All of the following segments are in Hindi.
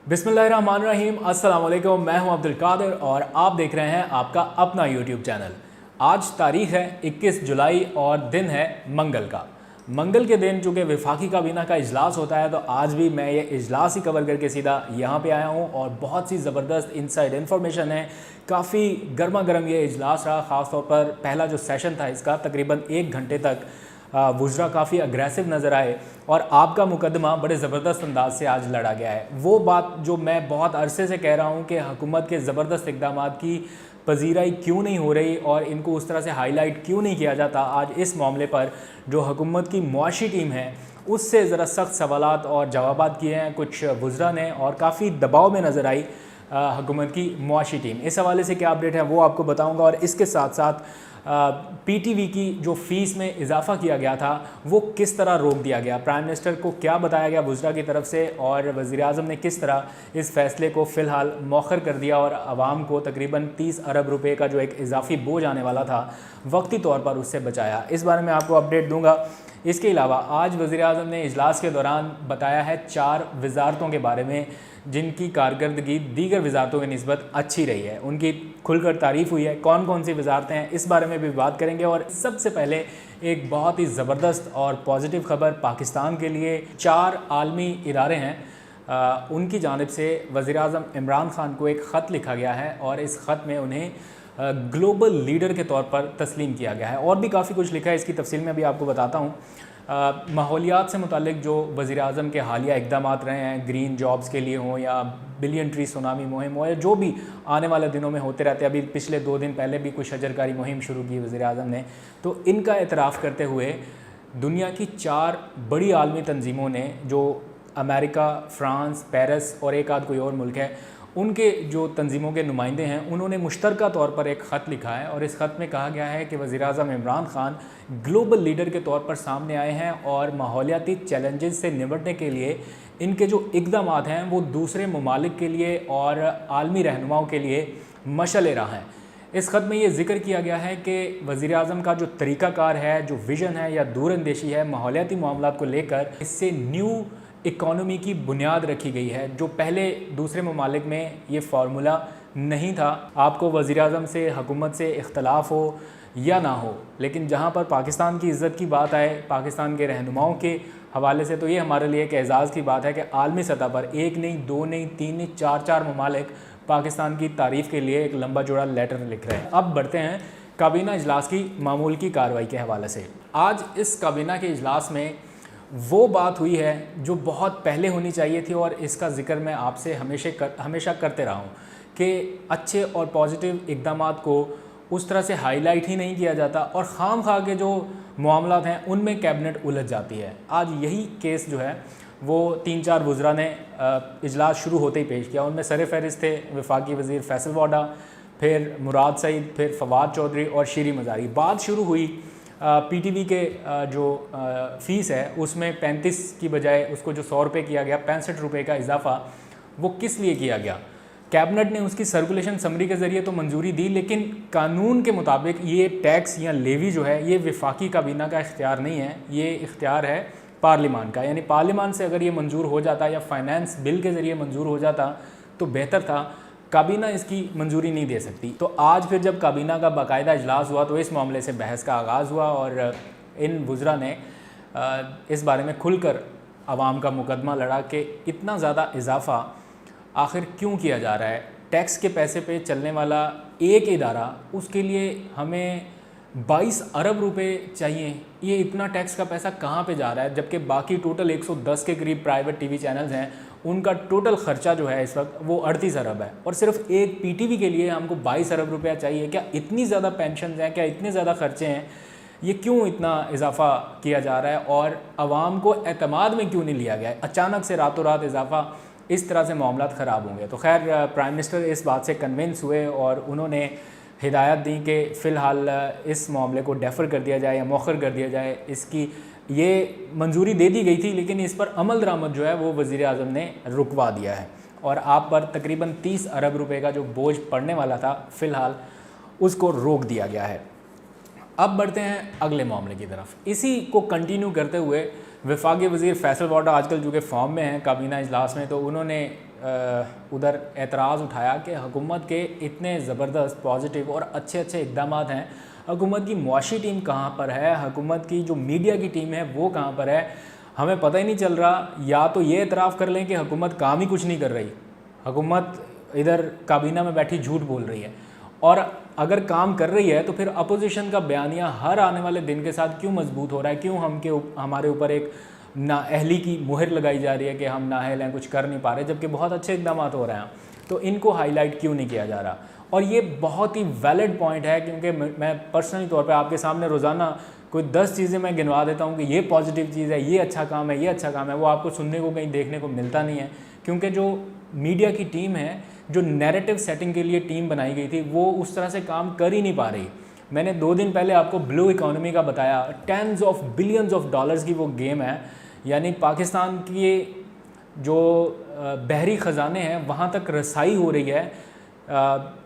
बिस्मिल्लाहिर्रहमानिर्रहीम, अस्सलाम वालेकुम। मैं हूं अब्दुल कादिर और आप देख रहे हैं आपका अपना यूट्यूब चैनल। आज तारीख है 21 जुलाई और दिन है मंगल का। मंगल के दिन चूँकि वफाकी काबीना का इजलास होता है, तो आज भी मैं ये इजलास ही कवर करके सीधा यहाँ पे आया हूँ और बहुत सी ज़बरदस्त इनसाइड इन्फॉर्मेशन है। काफ़ी गर्मा गर्म ये इजलास रहा। ख़ास तौर पर पहला जो सेशन था इसका तकरीबन 1 घंटे तक वुज़रा काफ़ी अग्रेसिव नज़र आए और आपका मुकदमा बड़े ज़बरदस्त अंदाज से आज लड़ा गया है। वो बात जो मैं बहुत अरसे से कह रहा हूँ कि हुकूमत के ज़बरदस्त इक़दाम की पजीराई क्यों नहीं हो रही और इनको उस तरह से हाईलाइट क्यों नहीं किया जाता, आज इस मामले पर जो हुकूमत की मुआशी टीम है उससे ज़रा सख्त सवालात और जवाबात किए हैं कुछ वुज़रा ने और काफ़ी दबाव में नज़र आई हुकूमत की मुआशी टीम। इस हवाले से क्या अपडेट है वो आपको बताऊँगा और इसके साथ साथ पीटीवी की जो फ़ीस में इजाफ़ा किया गया था वो किस तरह रोक दिया गया, प्राइम मिनिस्टर को क्या बताया गया वुज़रा की तरफ से और वज़ीर-ए-आज़म ने किस तरह इस फ़ैसले को फ़िलहाल मौखर कर दिया और आवाम को तकरीबन 30 अरब रुपए का जो एक इजाफी बोझ आने वाला था वक्ती तौर पर उससे बचाया। इस बारे में आपको अपडेट दूँगा। इसके अलावा आज वज़ीर-ए-आज़म ने इजलास के दौरान बताया है 4 वजारतों के बारे में जिनकी कारकर्दगी दीगर वजारतों की निस्बत अच्छी रही है, उनकी खुलकर तारीफ़ हुई है। कौन कौन सी वजारतें हैं इस बारे में भी बात करेंगे और सबसे पहले एक बहुत ही ज़बरदस्त और पॉजिटिव ख़बर पाकिस्तान के लिए 4 आलमी इदारे हैं उनकी जानिब से वज़ीर-ए-आज़म इमरान खान को एक ख़त लिखा गया है और इस ख़त में उन्हें ग्लोबल लीडर के तौर पर तस्लीम किया गया है। और भी काफ़ी कुछ लिखा है, इसकी तफसील में भी आपको बताता हूँ। माहौलियात से मुतालिक जो वज़ीर-ए-आज़म के हालिया इक़दाम रहे हैं, ग्रीन जॉब्स के लिए हों या बिलियन ट्री सुनामी मुहिम हो या जो भी आने वाले दिनों में होते रहते हैं, अभी पिछले 2 दिन पहले भी कुछ शजरकारी मुहिम शुरू की वज़ीर-ए-आज़म ने, तो इनका एतराफ़ करते हुए दुनिया की 4 बड़ी आलमी तंजीमों ने जो अमेरिका, फ़्रांस, पेरिस और एक आध कोई और मुल्क है, उनके जो तंजीमों के नुमाइंदे हैं उन्होंने मुश्तरका तौर पर एक ख़त लिखा है और इस ख़त में कहा गया है कि वज़ीर-ए-आज़म इमरान खान ग्लोबल लीडर के तौर पर सामने आए हैं और माहौलियाती चैलेंजेस से निपटने के लिए इनके जो इक़दाम हैं वो दूसरे ममालिक के लिए और आलमी रहनुमाओं के लिए मशअल राह हैं। इस ख़त में ये ज़िक्र किया गया है कि वज़ीर-ए-आज़म का जो तरीक़ाकार है, जो विज़न है या दूरअंदेशी है माहौलियाती मामलात को लेकर, इससे न्यू इकॉनमी की बुनियाद रखी गई है जो पहले दूसरे ममालिक में ये फार्मूला नहीं था। आपको वज़ीर-ए-आज़म से, हुकूमत से इख्तलाफ हो या ना हो, लेकिन जहाँ पर पाकिस्तान की इज़्ज़त की बात आए, पाकिस्तान के रहनुमाओं के हवाले से, तो ये हमारे लिए एक एज़ाज़ की बात है कि आलमी सतह पर 1 नहीं, 2 नहीं, 3 नहीं, 4 ममालिक पाकिस्तान की तारीफ़ के लिए एक लंबा चौड़ा लेटर लिख रहे हैं। अब बढ़ते हैं काबीना इजलास की मामूल की कार्रवाई के हवाले से। आज इस काबीना के इजलास में वो बात हुई है जो बहुत पहले होनी चाहिए थी और इसका ज़िक्र मैं आपसे हमेशा करते रहा हूँ कि अच्छे और पॉजिटिव इक़दामात को उस तरह से हाईलाइट ही नहीं किया जाता और खाम-खा के जो मामलात हैं उनमें कैबिनेट उलझ जाती है। आज यही केस जो है वो 3-4 वुज़रा ने इजलास शुरू होते ही पेश किया। उनमें सर फ़हरिस्त थे वफाकी वज़ीर फैसल वाडा, फिर मुराद सईद, फिर फवाद चौधरी और शीरी मज़ारी। बात शुरू हुई पीटीवी के जो फ़ीस है उसमें 35 की बजाय उसको जो 100 रुपये किया गया, 65 रुपये का इजाफ़ा वो किस लिए किया गया? कैबिनेट ने उसकी सर्कुलेशन समरी के ज़रिए तो मंजूरी दी, लेकिन कानून के मुताबिक ये टैक्स या लेवी जो है ये वफाकी काबीना का इख्तियार नहीं है, ये इख्तियार है पार्लिमान का। यानी पार्लिमान से अगर ये मंजूर हो जाता या फ़ाइनेंस बिल के ज़रिए मंजूर हो जाता तो बेहतर था। काबीना इसकी मंजूरी नहीं दे सकती। तो आज फिर जब काबीना का बाकायदा इजलास हुआ तो इस मामले से बहस का आगाज़ हुआ और इन वुज़रा ने इस बारे में खुलकर आवाम का मुकदमा लड़ा कि इतना ज़्यादा इजाफ़ा आखिर क्यों किया जा रहा है। टैक्स के पैसे पे चलने वाला एक इदारा, उसके लिए हमें 22 अरब रुपए चाहिए। ये इतना टैक्स का पैसा कहाँ पे जा रहा है, जबकि बाकी टोटल 110 के करीब प्राइवेट टीवी चैनल्स हैं, उनका टोटल ख़र्चा जो है इस वक्त वो 38 अरब है और सिर्फ एक पीटीवी के लिए हमको 22 अरब रुपया चाहिए। क्या इतनी ज़्यादा पेंशन हैं, क्या इतने ज़्यादा ख़र्चे हैं? ये क्यों इतना इजाफ़ा किया जा रहा है और आवाम को एतमाद में क्यों नहीं लिया गया है? अचानक से रातों रात इजाफ़ा, इस तरह से मामलात ख़राब होंगे। तो खैर प्राइम मिनिस्टर इस बात से कन्विंस हुए और उन्होंने हिदायत दी कि फ़िलहाल इस मामले को डेफ़र कर दिया जाए या मौखर कर दिया जाए। इसकी ये मंजूरी दे दी गई थी लेकिन इस पर अमल दरामद जो है वो वज़ीर-ए-आज़म ने रुकवा दिया है और आप पर तकरीबन 30 अरब रुपए का जो बोझ पड़ने वाला था फ़िलहाल उसको रोक दिया गया है। अब बढ़ते हैं अगले मामले की तरफ। इसी को कंटिन्यू करते हुए वफाकी वज़ीर फैसल वाडा आजकल जो कि फॉर्म में हैं काबीना इजलास में, तो उन्होंने उधर एतराज़ उठाया कि हुकूमत के इतने ज़बरदस्त पॉजिटिव और अच्छे अच्छे इक़दाम हैं, हुकूमत की मुआशी टीम कहाँ पर है, हुकूमत की जो मीडिया की टीम है वो कहाँ पर है, हमें पता ही नहीं चल रहा। या तो ये एतराफ़ कर लें कि हुकूमत काम ही कुछ नहीं कर रही, हुकूमत इधर काबीना में बैठी झूठ बोल रही है, और अगर काम कर रही है तो फिर अपोजिशन का बयानिया हर आने वाले दिन के साथ क्यों मजबूत हो रहा है, क्यों हमारे ऊपर एक नाअहली की मुहर लगाई जा रही है कि हम नाअहल हैं, कुछ कर नहीं पा रहे, जबकि बहुत अच्छे इकदाम हो रहे हैं। तो इनको हाईलाइट क्यों नहीं किया जा रहा? और ये बहुत ही वैलिड पॉइंट है, क्योंकि मैं पर्सनली तौर पे आपके सामने रोज़ाना कोई 10 चीज़ें मैं गिनवा देता हूँ कि ये पॉजिटिव चीज़ है, ये अच्छा काम है, ये अच्छा काम है, वो आपको सुनने को कहीं देखने को मिलता नहीं है। क्योंकि जो मीडिया की टीम है, जो नैरेटिव सेटिंग के लिए टीम बनाई गई थी, वो उस तरह से काम कर ही नहीं पा रही। मैंने 2 दिन पहले आपको ब्लू इकोनॉमी का बताया, tens of billions of dollars की वो गेम है, यानी पाकिस्तान की जो बहरी ख़जाने हैं वहाँ तक रसाई हो रही है।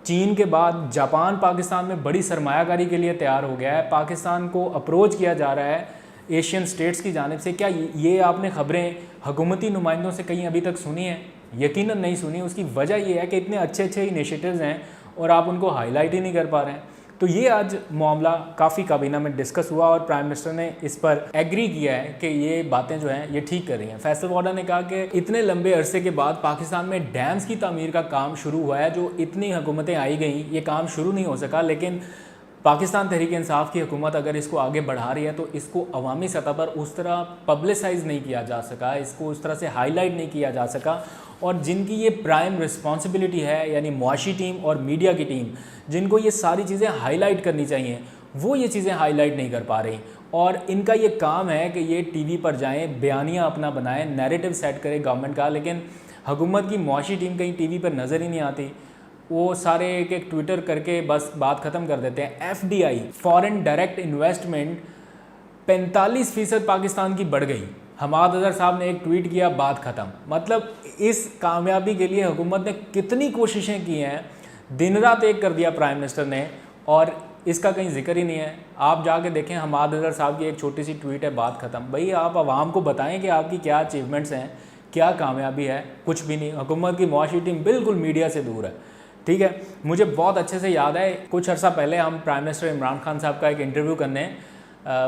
चीन के बाद जापान पाकिस्तान में बड़ी सरमायाकारी के लिए तैयार हो गया है, पाकिस्तान को अप्रोच किया जा रहा है एशियन स्टेट्स की जानिब से। क्या ये आपने ख़बरें हुकूमती नुमाइंदों से कहीं अभी तक सुनी है? यकीनन नहीं सुनी। उसकी वजह ये है कि इतने अच्छे अच्छे इनिशिएटिव्स हैं और आप उनको हाईलाइट ही नहीं कर पा रहे हैं। तो ये आज मामला काफ़ी काबीना में डिस्कस हुआ और प्राइम मिनिस्टर ने इस पर एग्री किया है कि ये बातें जो हैं ये ठीक कर रही हैं। फैसल वाडा ने कहा कि इतने लंबे अरसे के बाद पाकिस्तान में डैम्स की तामीर का काम शुरू हुआ है, जो इतनी हुकूमतें आई गई ये काम शुरू नहीं हो सका, लेकिन पाकिस्तान तहरीक इंसाफ की हुकूमत अगर इसको आगे बढ़ा रही है तो इसको अवामी सतह पर उस तरह पब्लिसाइज़ नहीं किया जा सका, इसको उस तरह से हाईलाइट नहीं किया जा सका। और जिनकी ये प्राइम रिस्पॉन्सिबिलिटी है, यानी मुआशी टीम और मीडिया की टीम, जिनको ये सारी चीज़ें हाईलाइट करनी चाहिए, वो ये चीज़ें हाईलाइट नहीं कर पा रही। और इनका ये काम है कि ये टीवी पर जाएं, बयानिया अपना बनाएं, नैरेटिव सेट करें गवर्नमेंट का, लेकिन हुकूमत की मुआशी टीम कहीं टीवी पर नज़र ही नहीं आती। वो सारे एक एक ट्विटर करके बस बात ख़त्म कर देते हैं। FDI foreign direct investment 45% Pakistan की बढ़ गई। हमाद अजहर साहब ने एक ट्वीट किया, बात ख़त्म। मतलब इस कामयाबी के लिए हुकूमत ने कितनी कोशिशें की हैं, दिन रात एक कर दिया प्राइम मिनिस्टर ने, और इसका कहीं जिक्र ही नहीं है। आप जाके देखें, हमाद अजहर साहब की एक छोटी सी ट्वीट है, बात ख़त्म। भाई आप आवाम को बताएं कि आपकी क्या अचीवमेंट्स हैं, क्या कामयाबी है, कुछ भी नहीं। हुकूमत की मुआशी टीम बिल्कुल मीडिया से दूर है। ठीक है, मुझे बहुत अच्छे से याद है, कुछ अर्सा पहले हम प्राइम मिनिस्टर इमरान खान साहब का एक इंटरव्यू करने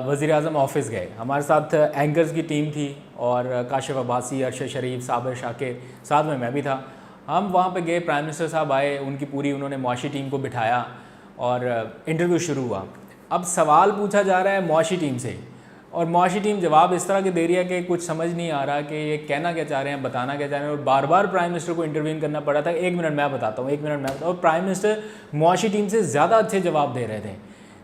वज़ीर आज़म ऑफिस गए। हमारे साथ एंकर्स की टीम थी और काशिफ अब्बासी, अरशद शरीफ, साबिर शाकिर, साथ में मैं भी था। हम वहाँ पे गए, प्राइम मिनिस्टर साहब आए, उनकी पूरी उन्होंने मुआशी टीम को बिठाया और इंटरव्यू शुरू हुआ। अब सवाल पूछा जा रहा है मुआशी टीम से, और मुआशी टीम जवाब इस तरह के दे रही है कि कुछ समझ नहीं आ रहा कि ये कहना क्या चाह रहे हैं, बताना क्या चाह रहे हैं। और बार बार प्राइम मिनिस्टर को इंटरव्यून करना पड़ा था, 1 मिनट मैं बताता हूँ, 1 मिनट मैं बताता हूँ। और प्राइम मिनिस्टर मुआशी टीम से ज़्यादा अच्छे जवाब दे रहे थे।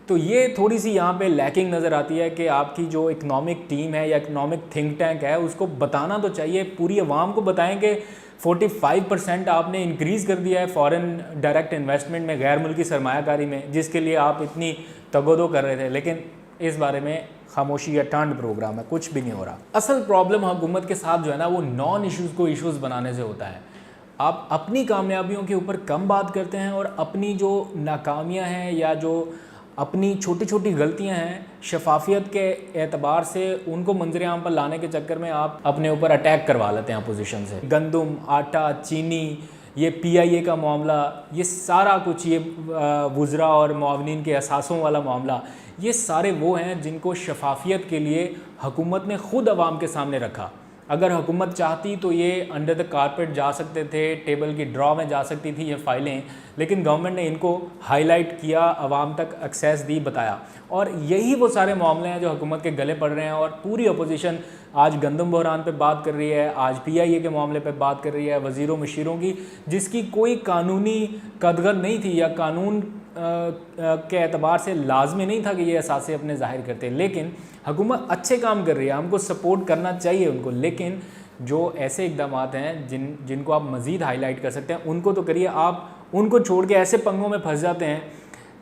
तो ये थोड़ी सी यहाँ पे लैकिंग नज़र आती है कि आपकी जो इकनॉमिक टीम है या इकनॉमिक थिंक टैंक है, उसको बताना तो चाहिए, पूरी आवाम को बताएं कि 45% आपने इंक्रीज़ कर दिया है फॉरेन डायरेक्ट इन्वेस्टमेंट में, गैर मुल्की सरमायाकारी में, जिसके लिए आप इतनी तगोदो कर रहे थे। लेकिन इस बारे में खामोशी या टांड प्रोग्राम है, कुछ भी नहीं हो रहा। असल प्रॉब्लम हुकूमत के साथ जो है ना, वो नॉन इश्यूज़ को इश्यूज़ बनाने से होता है। आप अपनी कामयाबियों के ऊपर कम बात करते हैं और अपनी जो नाकामियां हैं या जो अपनी छोटी छोटी गलतियां हैं, शफाफियत के एतबार से उनको मंजर-ए-आम पर लाने के चक्कर में आप अपने ऊपर अटैक करवा लेते हैं अपोजिशन से। गंदम, आटा, चीनी, ये PIA का मामला, ये सारा कुछ, ये वुज़रा और मुआवनीन के असासों वाला मामला, ये सारे वो हैं जिनको शफाफियत के लिए हुकूमत ने ख़ुद अवाम के सामने रखा। अगर हुकूमत चाहती तो ये अंडर द कारपेट जा सकते थे, टेबल की ड्रॉ में जा सकती थी ये फाइलें, लेकिन गवर्नमेंट ने इनको हाईलाइट किया, आवाम तक एक्सेस दी, बताया। और यही वो सारे मामले हैं जो हुकूमत के गले पड़ रहे हैं। और पूरी अपोजिशन आज गंदम बहरान पे बात कर रही है, आज PIA के मामले पे बात कर रही है, वज़ीरों मशीरों की, जिसकी कोई कानूनी कदगन नहीं थी या कानून के एतबार से लाजमी नहीं था कि ये असासे अपने ज़ाहिर करते। लेकिन हुकूमत अच्छे काम कर रही है, हमको सपोर्ट करना चाहिए उनको। लेकिन जो ऐसे इक़दाम हैं जिनको आप मज़ीद हाईलाइट कर सकते हैं, उनको तो करिए। आप उनको छोड़ के ऐसे पंगों में फंस जाते हैं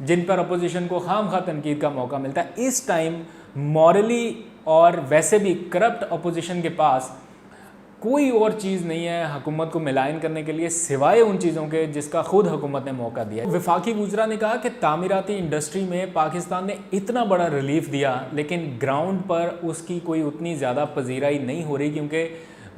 जिन पर अपोजिशन को खामखा तनकीद का मौका मिलता है। इस टाइम मॉरली और वैसे भी करप्ट अपोजिशन के पास कोई और चीज़ नहीं है हुकूमत को मिलायन करने के लिए, सिवाय उन चीज़ों के जिसका खुद हुकूमत ने मौका दिया। वफाकी वुज़रा ने कहा कि तामीराती इंडस्ट्री में पाकिस्तान ने इतना बड़ा रिलीफ दिया, लेकिन ग्राउंड पर उसकी कोई उतनी ज़्यादा पजीराई नहीं हो रही, क्योंकि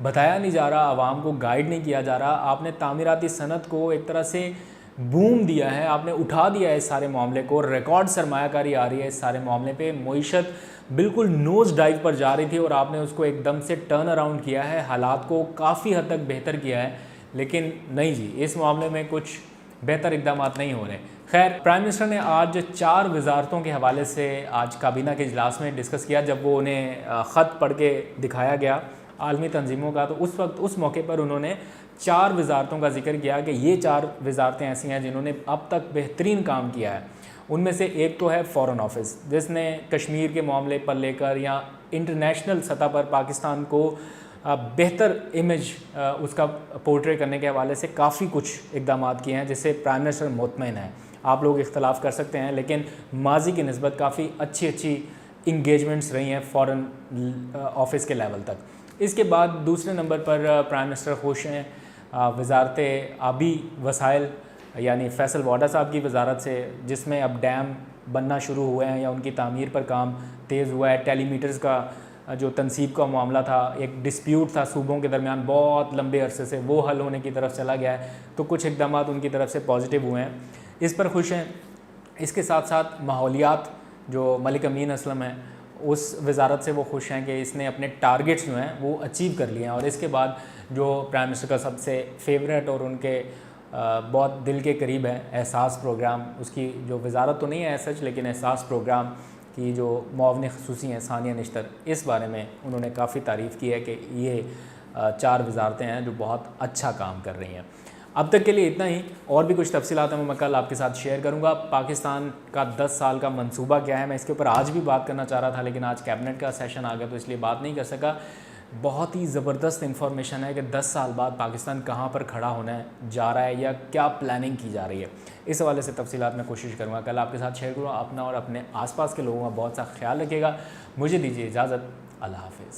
बताया नहीं जा रहा, आवाम को गाइड नहीं किया जा रहा। आपने तामीराती सनत को एक तरह से बूम दिया है, आपने उठा दिया है इस सारे मामले को, रिकॉर्ड सरमायाकारी आ रही है इस सारे मामले पे। मईशत बिल्कुल नोज़ डाइव पर जा रही थी और आपने उसको एकदम से टर्न अराउंड किया है, हालात को काफ़ी हद तक बेहतर किया है। लेकिन नहीं जी, इस मामले में कुछ बेहतर इकदाम नहीं हो रहे। खैर, प्राइम मिनिस्टर ने आज 4 वजारतों के हवाले से आज काबीना के इजलास में डिस्कस किया। जब वो उन्हें ख़त पढ़ के दिखाया गया आलमी तंजीमों का, तो उस वक्त उस मौके पर उन्होंने 4 वजारतों का जिक्र किया कि ये 4 वजारतें ऐसी हैं जिन्होंने अब तक बेहतरीन काम किया है। उनमें से एक तो है फ़ॉरेन ऑफिस, जिसने कश्मीर के मामले पर लेकर या इंटरनेशनल सतह पर पाकिस्तान को बेहतर इमेज उसका पोर्ट्रे करने के हवाले से काफ़ी कुछ इकदाम किए हैं, जिससे प्राइम मिनिस्टर मुतमईन है। आप लोग इख्तलाफ कर सकते हैं, लेकिन माजी की निस्बत काफ़ी अच्छी इंगेजमेंट्स रही हैं फ़ॉरेन ऑफिस के लेवल तक। इसके बाद दूसरे नंबर पर प्राइम मिनिस्टर खुश हैं वजारत आबी वसाइल यानी फैसल वाडा साहब की वजारत से, जिसमें अब डैम बनना शुरू हुए हैं या उनकी तामीर पर काम तेज़ हुआ है। टेलीमीटर्स का जो तनसीब का मामला था, एक डिस्प्यूट था सूबों के दरमियान बहुत लंबे अरसे से, वो हल होने की तरफ चला गया है। तो कुछ इकदाम उनकी तरफ से पॉजिटिव हुए हैं, इस पर खुश हैं। इसके साथ साथ माहौलियात, जो मलिक अमीन असलम है, उस वजारत से वो खुश हैं कि इसने अपने टारगेट्स जो हैं वो अचीव कर लिए हैं। और इसके बाद जो प्राइम मिनिस्टर का सबसे फेवरेट और उनके बहुत दिल के करीब है एहसास प्रोग्राम, उसकी जो वजारत तो नहीं है सच, लेकिन एहसास प्रोग्राम की जो मुआवने खसूसी हैं सानिया निश्तर, इस बारे में उन्होंने काफ़ी तारीफ़ की है कि ये 4 वजारतें हैं जो बहुत अच्छा काम कर रही हैं। अब तक के लिए इतना ही, और भी कुछ तफसीलात हैं मैं कल आपके साथ शेयर करूंगा। पाकिस्तान का 10 साल का मंसूबा क्या है, मैं इसके ऊपर आज भी बात करना चाह रहा था, लेकिन आज कैबिनेट का सेशन आ गया तो इसलिए बात नहीं कर सका। बहुत ही ज़बरदस्त इन्फॉर्मेशन है कि 10 साल बाद पाकिस्तान कहाँ पर खड़ा होने जा रहा है या क्या प्लानिंग की जा रही है। इस हवाले से तफसीलात मैं कोशिश करूँगा कल आपके साथ शेयर करूँगा। अपना और अपने आसपास के लोगों का बहुत सा ख्याल रखिएगा। मुझे दीजिए इजाज़त। अल्लाह हाफ़िज़।